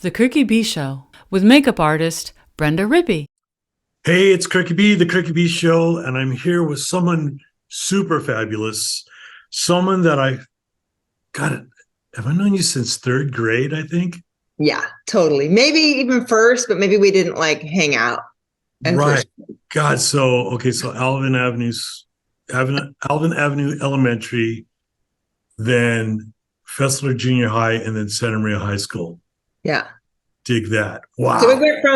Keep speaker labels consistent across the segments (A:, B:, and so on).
A: The Cricky B Show with makeup artist Brenda Rippee.
B: Hey, it's Cricky B, the Cricky B Show, and I'm here with someone super fabulous, someone that I got it. Have I known you since third grade, I think?
C: Yeah, totally. Maybe even first, but maybe we didn't like hang out. And
B: Right.
C: first,
B: God, so Alvin Avenue Elementary, then Fessler Junior High, and then Santa Maria High School.
C: yeah.
B: Dig that.
C: So
B: Wow.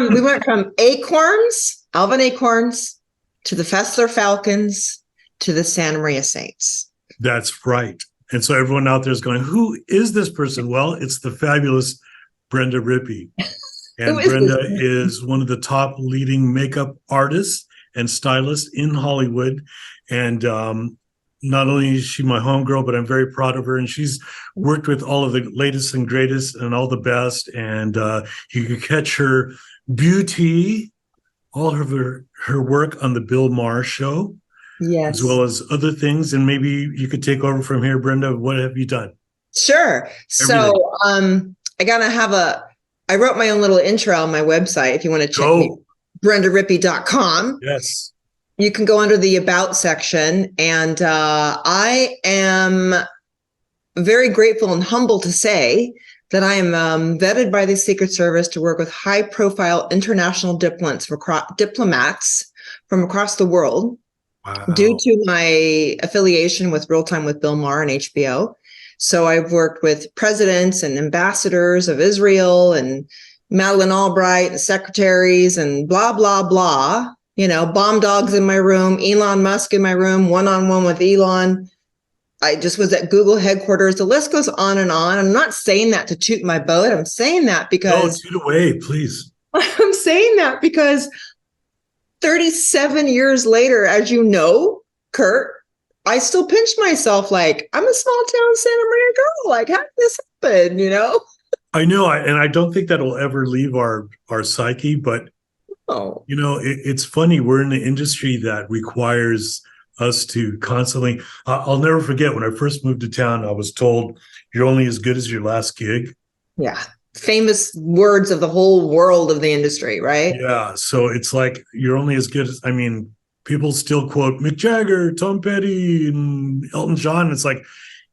C: we went from Acorns, Alvin Acorns, to the Fessler Falcons, to the Santa Maria Saints.
B: That's right. And so everyone out there is going, who is this person? Well, it's the fabulous Brenda Rippee. And Brenda is one of the top leading makeup artists and stylists in Hollywood. And not only is she my homegirl, but I'm very proud of her. And she's worked with all of the latest and greatest and all the best. And you can catch her beauty, all of her work on the Bill Maher show,
C: Yes.
B: as well as other things. And maybe you could take over from here, Brenda. What have you done?
C: Sure. So I wrote my own little intro on my website. If you want to check me, brendarippee.com.
B: Yes.
C: You can go under the About section. And I am very grateful and humble to say that I am vetted by the Secret Service to work with high-profile international diplomats from across the world.
B: Wow.
C: Due to my affiliation with Real Time with Bill Maher and HBO. So I've worked with presidents and ambassadors of Israel and Madeleine Albright and secretaries and blah, blah, blah. You know, bomb dogs in my room, Elon Musk in my room, one-on-one with Elon. I just was at Google headquarters. The list goes on and on. I'm not saying that to toot my boat. I'm saying that because...
B: No, toot away, please.
C: I'm saying that because 37 years later, as you know, Kurt, I still pinch myself like, I'm a small town Santa Maria girl. Like, how did this happen, you know?
B: I know, and I don't think that'll ever leave our psyche, but, you know, it's funny. We're in an industry that requires us to constantly, I'll never forget when I first moved to town, I was told, you're only as good as your last gig.
C: Yeah. Famous words of the whole world of the industry, right?
B: Yeah. So it's like, you're only as good as, I mean, people still quote Mick Jagger, Tom Petty, and Elton John. It's like,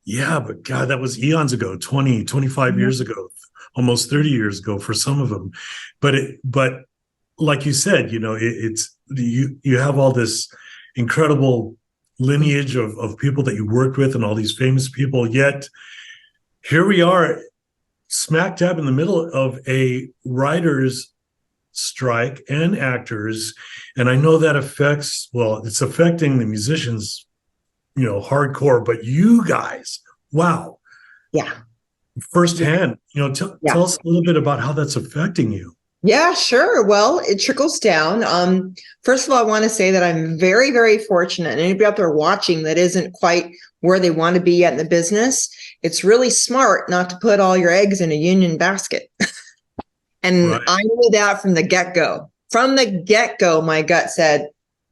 B: yeah, but God, that was eons ago, 20, 25 years ago, almost 30 years ago for some of them. But like you said, you know, you have all this incredible lineage of people that you worked with and all these famous people. Yet here we are, smack dab in the middle of a writer's strike and actors. And I know that it's affecting the musicians, you know, hardcore, but you guys, wow.
C: Yeah.
B: Firsthand, you know, tell us a little bit about how that's affecting you.
C: Yeah, sure. Well, it trickles down. First of all, I want to say that I'm very, very fortunate. And anybody out there watching that isn't quite where they want to be yet in the business, it's really smart not to put all your eggs in a union basket. And right. I knew that from the get-go. From the get-go, my gut said,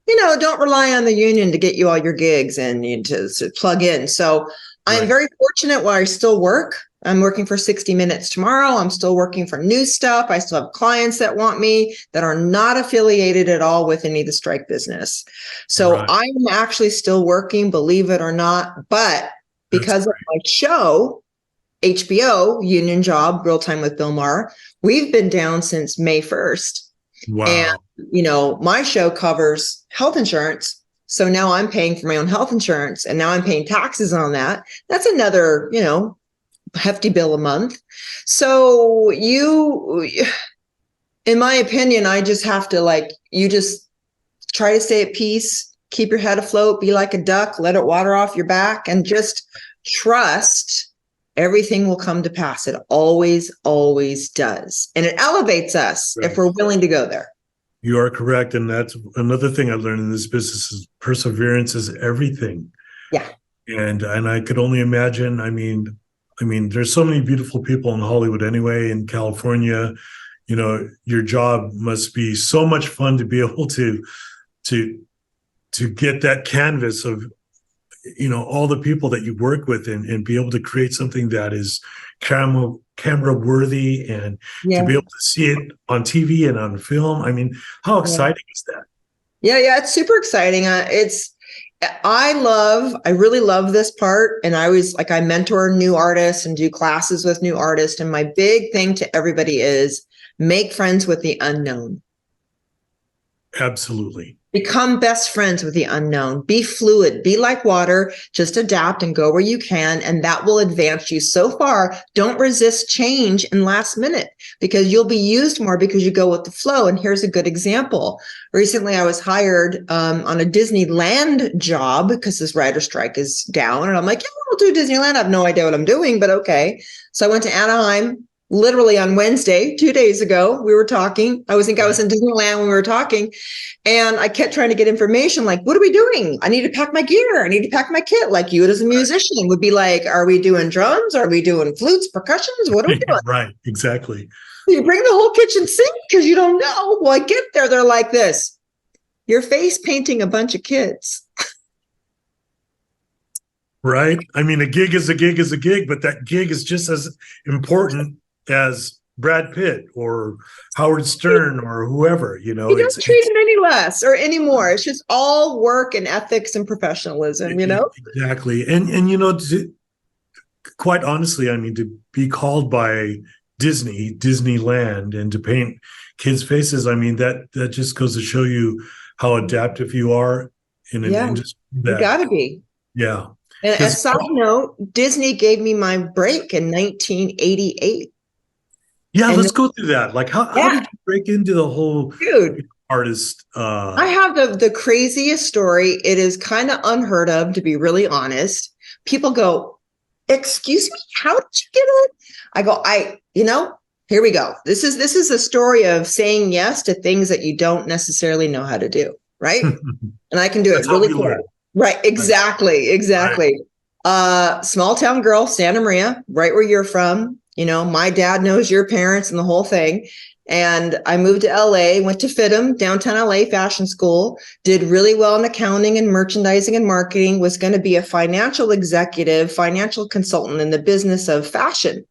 C: you know, don't rely on the union to get you all your gigs and to plug in. So I'm very fortunate while I still work. I'm working for 60 Minutes tomorrow. I'm still working for new stuff. I still have clients that want me that are not affiliated at all with any of the strike business. So I'm actually still working, believe it or not. But because of my show, HBO, Union Job, Real Time with Bill Maher, we've been down since May 1st.
B: Wow.
C: And, you know, my show covers health insurance. So now I'm paying for my own health insurance and now I'm paying taxes on that. That's another, you know, hefty bill a month. So in my opinion, I just have to you just try to stay at peace, keep your head afloat, be like a duck, let it water off your back and just trust everything will come to pass. It always, always does. And it elevates us if we're willing to go there.
B: You are correct. And that's another thing I learned in this business is perseverance is everything.
C: Yeah.
B: And I could only imagine, I mean, there's so many beautiful people in Hollywood anyway, in California. You know, your job must be so much fun to be able to get that canvas of, you know, all the people that you work with and be able to create something that is camera worthy, and to be able to see it on TV and on film. I mean, how exciting is that?
C: Yeah, it's super exciting. I really love this part. And I mentor new artists and do classes with new artists. And my big thing to everybody is make friends with the unknown.
B: Absolutely.
C: Become best friends with the unknown. Be fluid. Be like water. Just adapt and go where you can. And that will advance you so far. Don't resist change in last minute, because you'll be used more because you go with the flow. And here's a good example. Recently, I was hired on a Disneyland job because this writer strike is down. And I'm like, yeah, I'll do Disneyland. I have no idea what I'm doing, but okay. So I went to Anaheim. Literally on Wednesday, 2 days ago, we were talking. I was in Disneyland when we were talking, and I kept trying to get information like, what are we doing? I need to pack my gear. I need to pack my kit. Like you as a musician would be like, are we doing drums? Are we doing flutes, percussions? What are we doing?
B: Right, exactly.
C: You bring the whole kitchen sink because you don't know. Well, I get there, they're like this. You're face painting a bunch of kids.
B: Right. I mean, a gig is a gig is a gig, but that gig is just as important as Brad Pitt or Howard Stern or whoever, you know.
C: You don't treat him any less or any more. It's just all work and ethics and professionalism, you know?
B: Exactly. And you know, quite honestly, I mean, to be called by Disneyland, and to paint kids' faces, I mean, that just goes to show you how adaptive you are in an industry.
C: You gotta be.
B: Yeah.
C: And as a side note, Disney gave me my break in 1988.
B: Yeah, let's go through that. Like, how did you break into the whole artist?
C: I have the craziest story. It is kind of unheard of, to be really honest. People go, excuse me, how did you get it? I go, here we go. This is a story of saying yes to things that you don't necessarily know how to do, right? And I can do it really cool. Right, exactly. Right. Small town girl, Santa Maria, right where you're from. You know, my dad knows your parents and the whole thing. And I moved to LA, went to FITM, downtown LA fashion school, did really well in accounting and merchandising and marketing, was going to be a financial executive, financial consultant in the business of fashion.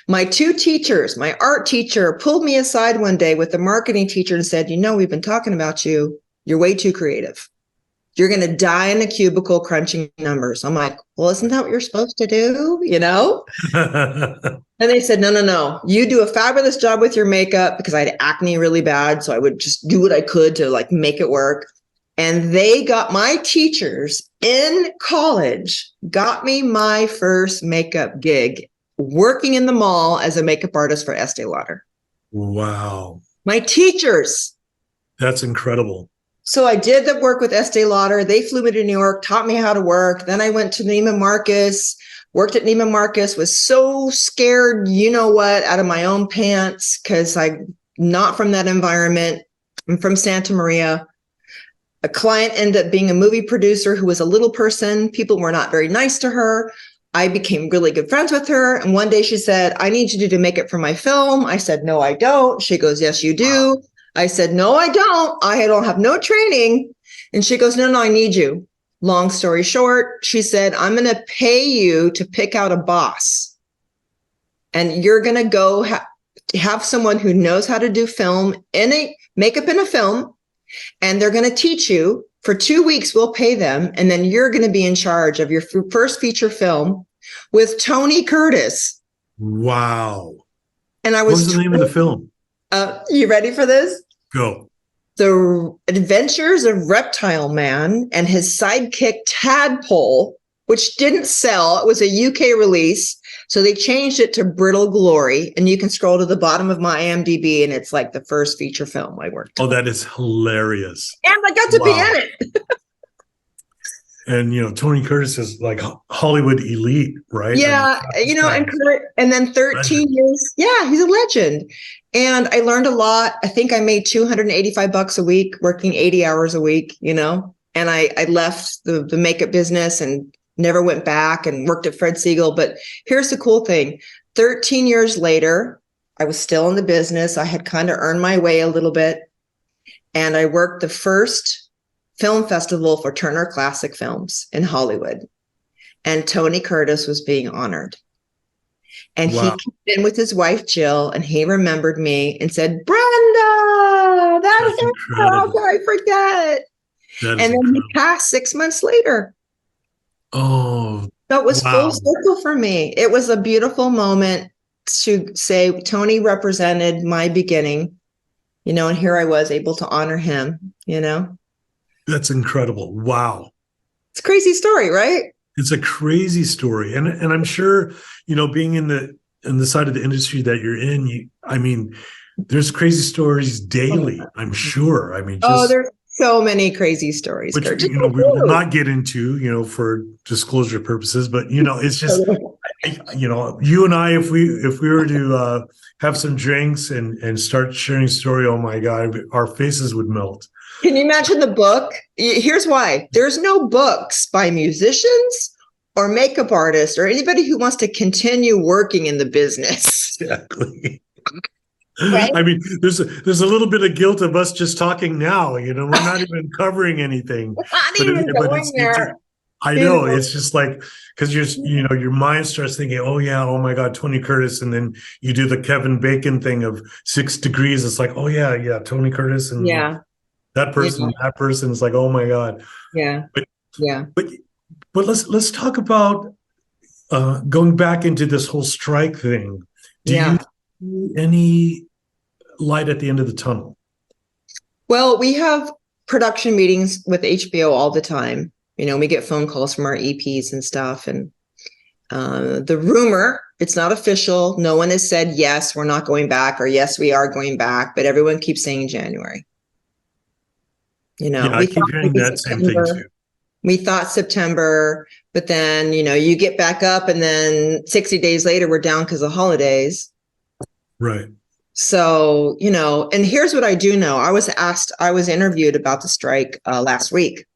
C: My two teachers, my art teacher pulled me aside one day with the marketing teacher and said, we've been talking about you. You're way too creative. You're going to die in a cubicle crunching numbers. I'm like, well, isn't that what you're supposed to do? And they said, no. You do a fabulous job with your makeup, because I had acne really bad. So I would just do what I could to like make it work. And they got my teachers in college, got me my first makeup gig working in the mall as a makeup artist for Estee Lauder.
B: Wow.
C: My teachers.
B: That's incredible.
C: So I did the work with Estee Lauder. They flew me to New York, taught me how to work. Then I went to Neiman Marcus, worked at Neiman Marcus, was so scared, out of my own pants, because I'm not from that environment. I'm from Santa Maria. A client ended up being a movie producer who was a little person. People were not very nice to her. I became really good friends with her. And one day she said, I need you to do makeup for my film. I said, no, I don't. She goes, yes, you do. Wow. I said, no, I don't. I don't have no training. And she goes, no, I need you. Long story short, she said, I'm going to pay you to pick out a boss. And you're going to go have someone who knows how to do makeup in a film. And they're going to teach you for 2 weeks. We'll pay them. And then you're going to be in charge of your first feature film with Tony Curtis.
B: Wow.
C: And
B: what was the name of the film?
C: You ready for this?
B: Go.
C: The Adventures of Reptile Man and his sidekick Tadpole, which didn't sell. It was a UK release. So they changed it to Brittle Glory. And you can scroll to the bottom of my IMDb, and it's like the first feature film I worked on.
B: Oh, that is hilarious.
C: And I got to be in it.
B: And, Tony Curtis is like Hollywood elite, right?
C: Yeah. And then 13 years. Yeah, he's a legend. And I learned a lot. I think I made $285 a week, working 80 hours a week, and I left the makeup business and never went back and worked at Fred Siegel. But here's the cool thing. 13 years later, I was still in the business. I had kind of earned my way a little bit. And I worked the first film festival for Turner Classic Films in Hollywood. And Tony Curtis was being honored. And he
B: Wow.
C: came in with his wife, Jill, and he remembered me and said, Brenda, that
B: That's
C: hair, how
B: incredible.
C: could I forget?
B: That is
C: And then he
B: incredible.
C: passed 6 months later.
B: Oh,
C: So it was full
B: wow.
C: circle for me. It was a beautiful moment to say Tony represented my beginning, and here I was able to honor him.
B: That's incredible. Wow.
C: It's a crazy story, right?
B: It's a crazy story. And I'm sure, being in the side of the industry that you're in, I mean, there's crazy stories daily, I'm sure. I mean,
C: Oh,
B: just
C: there's so many crazy stories,
B: which
C: Kurt. Just
B: we will not get into, for disclosure purposes, but it's just you and I, if we were to have some drinks and start sharing story, oh my God, our faces would melt.
C: Can you imagine the book? Here's why. There's no books by musicians or makeup artists or anybody who wants to continue working in the business.
B: Exactly.
C: Right?
B: I mean, there's a little bit of guilt of us just talking now. We're not even covering anything.
C: Not
B: But
C: even going
B: it's
C: there.
B: I know it's just like, because your mind starts thinking, oh yeah, oh my God, Tony Curtis, and then you do the Kevin Bacon thing of 6 degrees. It's like, oh yeah, Tony Curtis, and
C: Yeah.
B: that person is like, oh my God.
C: Yeah.
B: But
C: Yeah.
B: but let's talk about going back into this whole strike thing. Do you see any light at the end of the tunnel?
C: Well, we have production meetings with HBO all the time. We get phone calls from our EPs and stuff. And the rumor, it's not official. No one has said, yes, we're not going back, or yes, we are going back. But everyone keeps saying January.
B: I keep hearing that same thing too.
C: We thought September, but then, you get back up and then 60 days later, we're down because of holidays.
B: Right.
C: So, and here's what I do know. I was interviewed about the strike last week,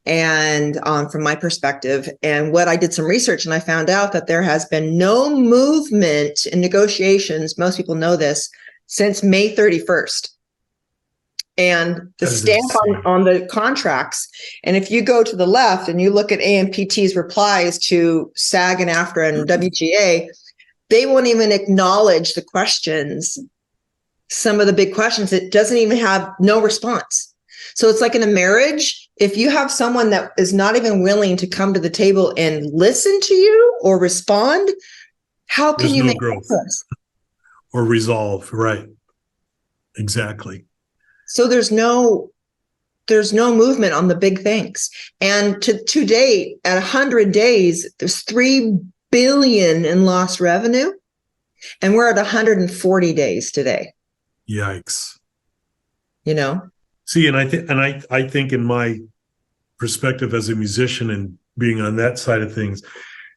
C: and from my perspective, and what I did some research, and I found out that there has been no movement in negotiations. Most people know this, since May 31st. And the stamp on the contracts. And if you go to the left and you look at AMPT's replies to SAG and AFTRA and WGA, they won't even acknowledge the questions. Some of the big questions, it doesn't even have no response. So it's like in a marriage, if you have someone that is not even willing to come to the table and listen to you or respond, how can you make progress
B: or resolve? Right. Exactly.
C: So there's no movement on the big things. And to date, at 100 days, there's $3 billion in lost revenue, and we're at 140 days today.
B: Yikes.
C: See,
B: and I think in my perspective as a musician and being on that side of things,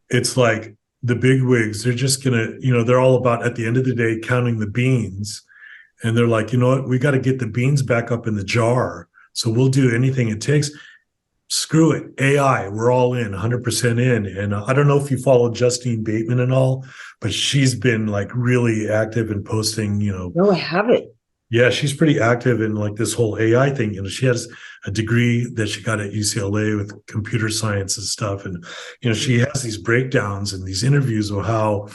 B: it's like the bigwigs, they're just gonna, they're all about, at the end of the day, counting the beans. And they're like, you know what, we got to get the beans back up in the jar. So we'll do anything it takes. Screw it. AI, we're all in, 100% in. And I don't know if you follow Justine Bateman and all, but she's been like really active in posting,
C: No, I haven't.
B: Yeah, she's pretty active in like this whole AI thing. She has a degree that she got at UCLA with computer science and stuff. And, she has these breakdowns and these interviews of how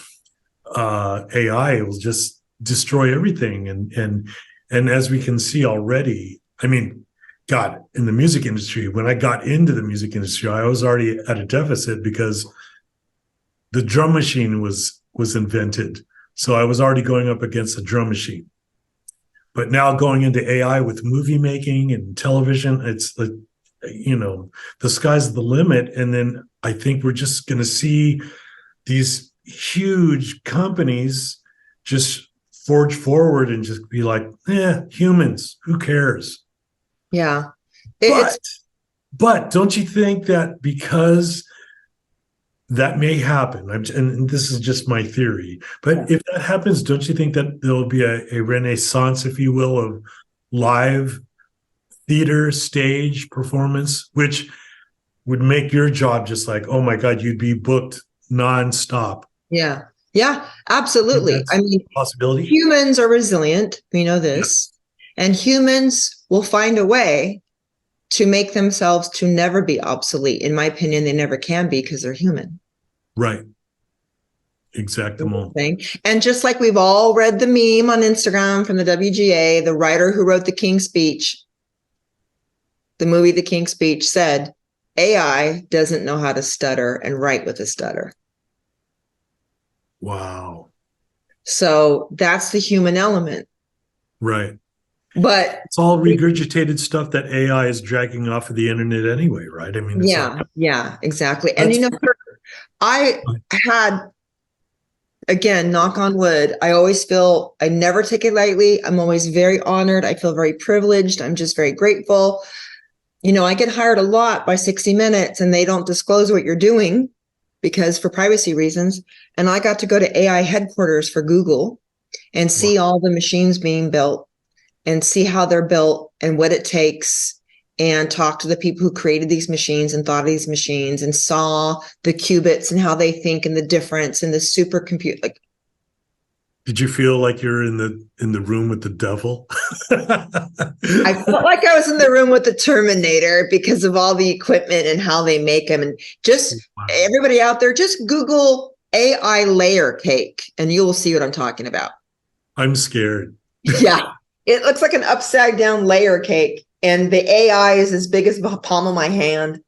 B: AI will just destroy everything. And as we can see already, I mean, God, in the music industry, when I got into the music industry, I was already at a deficit because the drum machine was invented. So I was already going up against the drum machine. But now going into AI with movie making and television, it's like, the sky's the limit. And then I think we're just going to see these huge companies just forge forward and just be like, humans, who cares?
C: Yeah.
B: But don't you think that because that may happen, and this is just my theory, but if that happens, don't you think that there'll be a renaissance, if you will, of live theater, stage performance, which would make your job just like, oh my God, you'd be booked nonstop?
C: Yeah. Yeah, absolutely. I mean,
B: possibility.
C: Humans are resilient. We know this. Yeah. And humans will find a way to make themselves to never be obsolete. In my opinion, they never can be because they're human.
B: Right. Exactamo.
C: thing. And just like we've all read the meme on Instagram from the WGA, the writer who wrote the King's Speech, the movie The King's Speech, said, AI doesn't know how to stutter and write with a stutter.
B: Wow.
C: So that's the human element.
B: Right.
C: But
B: it's all regurgitated stuff that AI is dragging off of the internet anyway, right? I mean, it's
C: yeah, exactly. And I had, again, knock on wood, I always feel, I never take it lightly. I'm always very honored. I feel very privileged. I'm just very grateful. I get hired a lot by 60 Minutes and they don't disclose what you're doing because for privacy reasons. And I got to go to AI headquarters for Google and see all the machines being built and see how they're built and what it takes, and talk to the people who created these machines and thought of these machines and saw the qubits and how they think and the difference and the supercomputer. Like,
B: did you feel like you're in the room with the devil?
C: I felt like I was in the room with the Terminator because of all the equipment and how they make them. And just everybody out there, just Google AI layer cake and you will see what I'm talking about.
B: I'm scared.
C: Yeah. It looks like an upside down layer cake. And the AI is as big as the palm of my hand.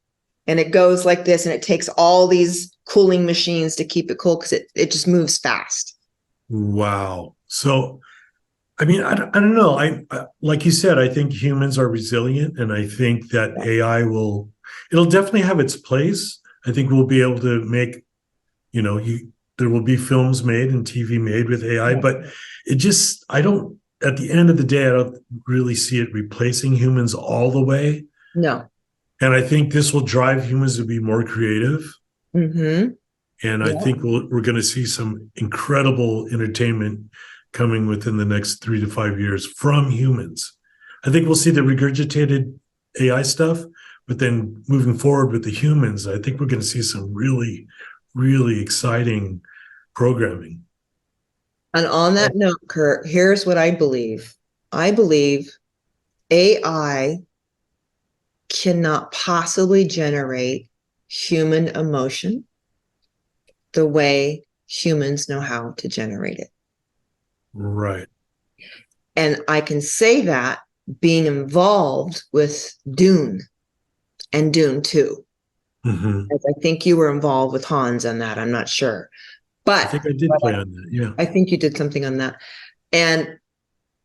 C: And it goes like this. And it takes all these cooling machines to keep it cool because it just moves fast.
B: Wow. So, I mean, I don't know. I like you said, I think humans are resilient. And I think that AI it'll definitely have its place. I think we'll be able to make, there will be films made and TV made with AI. But at the end of the day, I don't really see it replacing humans all the way.
C: No.
B: And I think this will drive humans to be more creative.
C: Mm-hmm.
B: And I think we're going to see some incredible entertainment coming within the next 3 to 5 years from humans. I think we'll see the regurgitated AI stuff, but then moving forward with the humans, I think we're going to see some really, really exciting programming.
C: And on that note, Kurt, here's what I believe. I believe AI cannot possibly generate human emotion the way humans know how to generate it.
B: Right.
C: And I can say that being involved with Dune and Dune 2.
B: Mm-hmm.
C: I think you were involved with Hans on that. I'm not sure. But
B: I think I did play on that. Yeah.
C: I think you did something on that. And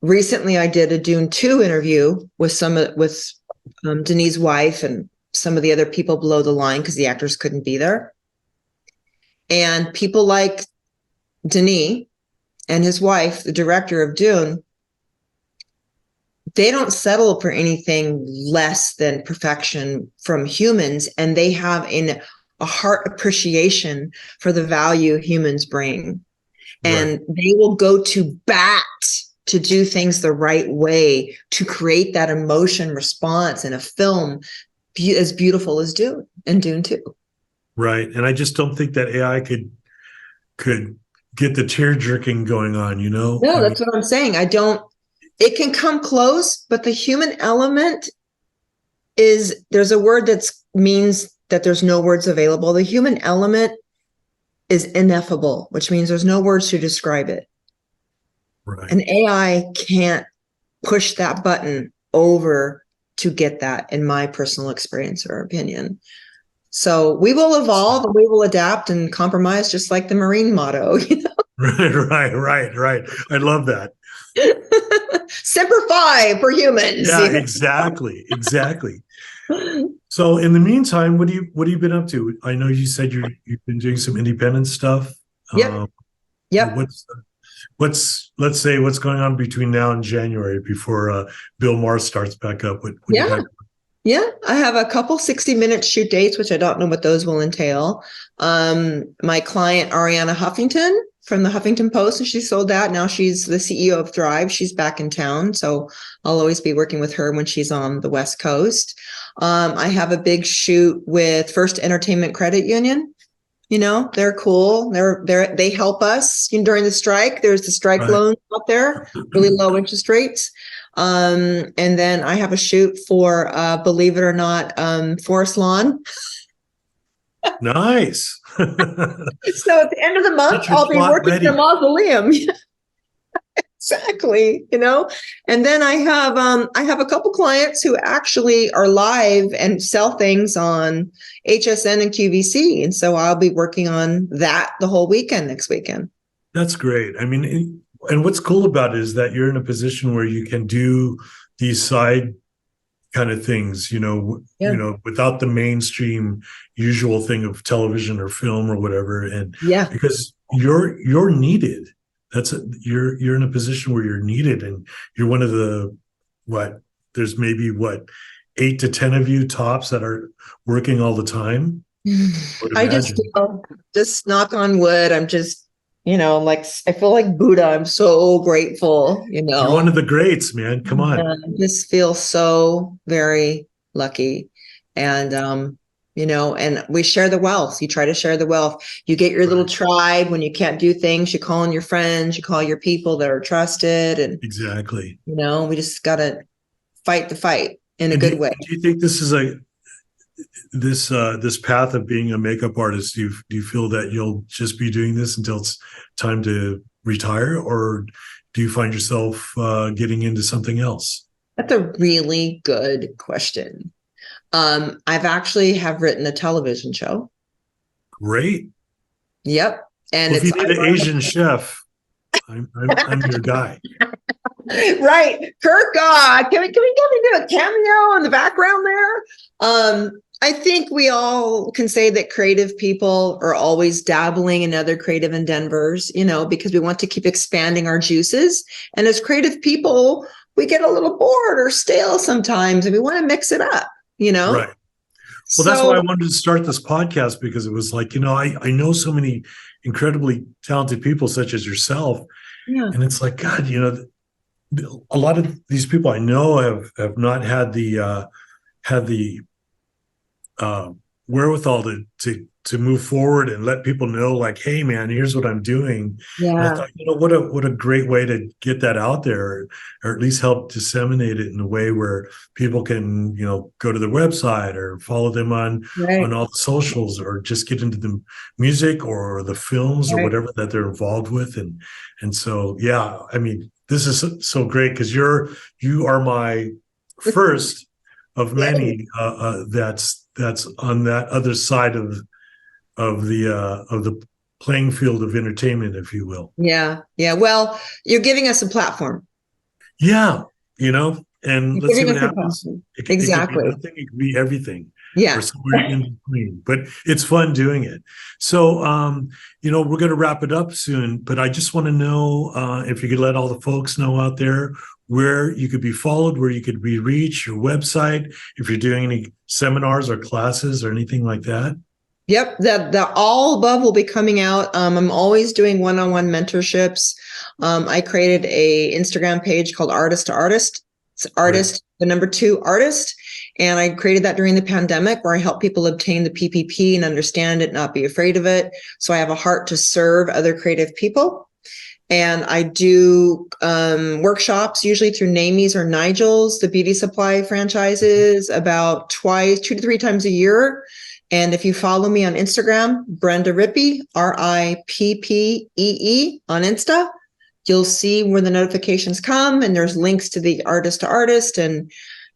C: recently I did a Dune 2 interview with Denis's wife and some of the other people below the line because the actors couldn't be there. And people like Denis and his wife, the director of Dune, they don't settle for anything less than perfection from humans. And they have a heart appreciation for the value humans bring. And they will go to bat to do things the right way to create that emotion response in a film as beautiful as Dune and Dune 2.
B: Right. And I just don't think that AI could get the tear jerking going on,
C: No, that's what I'm saying. It can come close, but the human element there's a word that means that there's no words available. The human element is ineffable, which means there's no words to describe it.
B: Right.
C: And AI can't push that button over to get that, in my personal experience or opinion. So we will evolve and we will adapt and compromise, just like the Marine motto.
B: Right. I love that.
C: Semper Fi for humans.
B: Yeah, exactly. So in the meantime, what have you been up to? I know you said you've been doing some independent stuff.
C: Yep.
B: Let's say what's going on between now and January before Bill Maher starts back up.
C: Yeah, I have a couple 60-minute shoot dates, which I don't know what those will entail. My client, Ariana Huffington from the Huffington Post, and she sold out. Now she's the CEO of Thrive. She's back in town. So I'll always be working with her when she's on the West Coast. I have a big shoot with First Entertainment Credit Union. They're cool. They help us during the strike. There's the strike loans out there, really low interest rates. And then I have a shoot for, believe it or not, Forest Lawn.
B: Nice.
C: So at the end of the month,
B: Get your
C: I'll be
B: plot
C: working
B: ready.
C: the mausoleum. Exactly, and then I have a couple clients who actually are live and sell things on HSN and QVC, and so I'll be working on that the whole weekend next weekend.
B: That's great. I mean, and what's cool about it is that you're in a position where you can do these side kind of things, without the mainstream usual thing of television or film or whatever. And
C: Yeah,
B: because you're needed. You're in a position where you're needed, and you're one of the there's maybe 8 to 10 of you tops that are working all the time.
C: I just knock on wood. I'm just, like I feel like Buddha. I'm so grateful,
B: You're one of the greats, man. Come on.
C: I just feel so very lucky. And, and we share the wealth. You try to share the wealth. You get your little tribe. When you can't do things, you call on your friends, you call your people that are trusted. And,
B: Exactly.
C: we just got to fight the fight in a good way.
B: Do you think this is this path of being a makeup artist? Do you feel that you'll just be doing this until it's time to retire, or do you find yourself getting into something else?
C: That's a really good question. I've actually have written a television show.
B: Great.
C: Yep. And
B: if you need an Asian chef, I'm your guy.
C: Right. Kirk, can we do a cameo in the background there? I think we all can say that creative people are always dabbling in other creative endeavors, because we want to keep expanding our juices. And as creative people, we get a little bored or stale sometimes, and we want to mix it up,
B: Right. Well, that's why I wanted to start this podcast, because it was like, I know so many incredibly talented people such as yourself.
C: Yeah.
B: And it's like, God, a lot of these people I know have not had the wherewithal to move forward and let people know, like, hey man, here's what I'm doing.
C: Yeah.
B: And I thought, what a great way to get that out there, or at least help disseminate it in a way where people can, go to their website or follow them on all the socials, or just get into the music or the films or whatever that they're involved with. And so, yeah, I mean, this is so great, because you are my first of many that's on that other side of the playing field of entertainment, if you will.
C: Yeah. Well, you're giving us a platform.
B: Yeah, and let's see what happens.
C: Exactly.
B: It could be nothing, it could be everything.
C: Yeah.
B: Or somewhere in between. But it's fun doing it. So, we're going to wrap it up soon. But I just want to know if you could let all the folks know out there where you could be followed, where you could be reached, your website, if you're doing any seminars or classes or anything like that.
C: Yep, the all above will be coming out. I'm always doing one-on-one mentorships. I created a Instagram page called Artist to Artist. It's artist, the number 2 artist. And I created that during the pandemic, where I help people obtain the PPP and understand it, not be afraid of it. So I have a heart to serve other creative people. And I do workshops, usually through Namies or Nigel's, the beauty supply franchises, about 2 to 3 times a year. And if you follow me on Instagram, Brenda Rippee, Rippee on Insta, you'll see where the notifications come, and there's links to the artist to artist. And,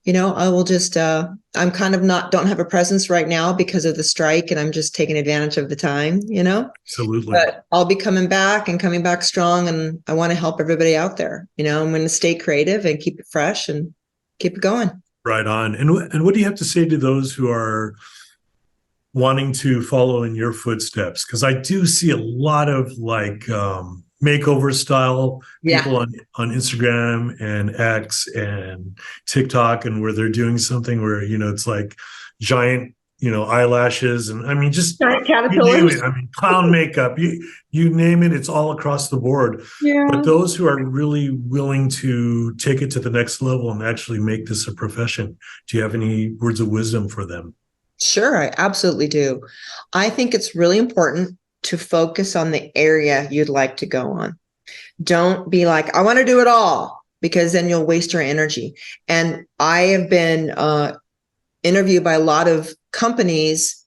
C: I will just, I'm kind of don't have a presence right now because of the strike, and I'm just taking advantage of the time,
B: Absolutely.
C: But I'll be coming back strong, and I want to help everybody out there. I'm going to stay creative and keep it fresh and keep it going. Right
B: on. And what do you have to say to those who are wanting to follow in your footsteps? Because I do see a lot of makeover style people on Instagram and X and TikTok, and where they're doing something where, it's like giant, eyelashes, and I mean, just
C: caterpillars.
B: You name it. I mean, clown makeup, you name it, it's all across the board.
C: Yeah.
B: But those who are really willing to take it to the next level and actually make this a profession, do you have any words of wisdom for them?
C: Sure, I absolutely do. I think it's really important to focus on the area you'd like to go on. Don't be like, I want to do it all, because then you'll waste your energy. And I have been interviewed by a lot of companies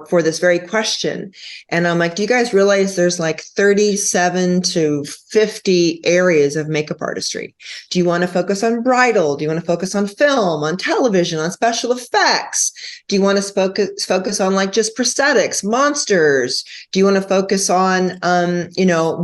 C: for this very question. And I'm like, do you guys realize there's like 37 to 50 areas of makeup artistry? Do you want to focus on bridal? Do you want to focus on film, on television, on special effects? Do you want to focus on like just prosthetics, monsters? Do you want to focus on,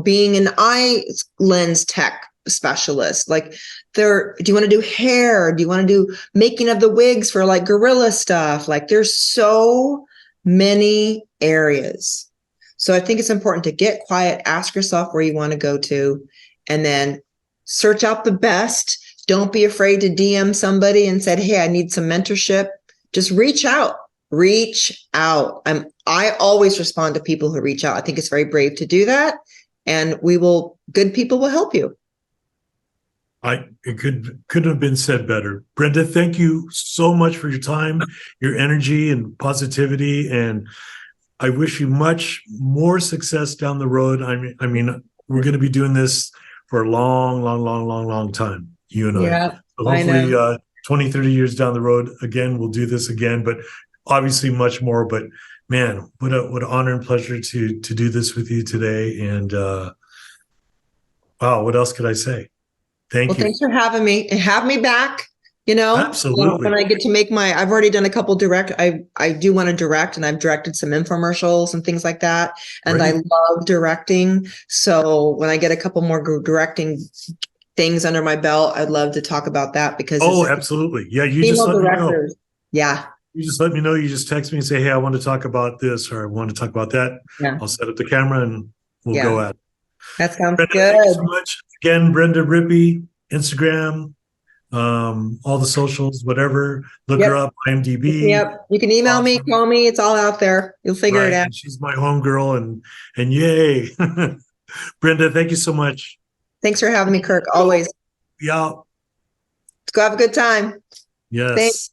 C: being an eye lens tech specialist? Like, do you want to do hair? Do you want to do making of the wigs for like gorilla stuff? Like, there's so many areas. So I think it's important to get quiet, ask yourself where you want to go to, and then search out the best. Don't be afraid to DM somebody and said, hey, I need some mentorship. Just reach out. I always respond to people who reach out. I think it's very brave to do that. And good people will help you.
B: It couldn't have been said better. Brenda, thank you so much for your time, your energy and positivity. And I wish you much more success down the road. I mean, we're going to be doing this for a long time, you and I. So hopefully 20, 30 years down the road, again, we'll do this again, but obviously much more. But man, what an honor and pleasure to do this with you today. And wow, what else could I say? Thank you.
C: Thanks for having me, and have me back.
B: Absolutely.
C: When I get to I've already done a couple I do want to direct, and I've directed some infomercials and things like that. And I love directing. So when I get a couple more directing things under my belt, I'd love to talk about that, because
B: absolutely. Yeah. You just let me know.
C: Yeah.
B: You just let me know. You just text me and say, hey, I want to talk about this, or I want to talk about that.
C: Yeah.
B: I'll set up the camera and we'll go at it.
C: That sounds
B: Brenda,
C: good.
B: thank you so much. Again, Brenda Rippee, Instagram, all the socials, whatever. Look her up, IMDb.
C: Yep. You can email me, call me. It's all out there. You'll figure it out.
B: And she's my homegirl, and yay. Brenda, thank you so much.
C: Thanks for having me, Kirk. Always.
B: Yeah.
C: Let's go have a good time.
B: Yes.
C: Thanks.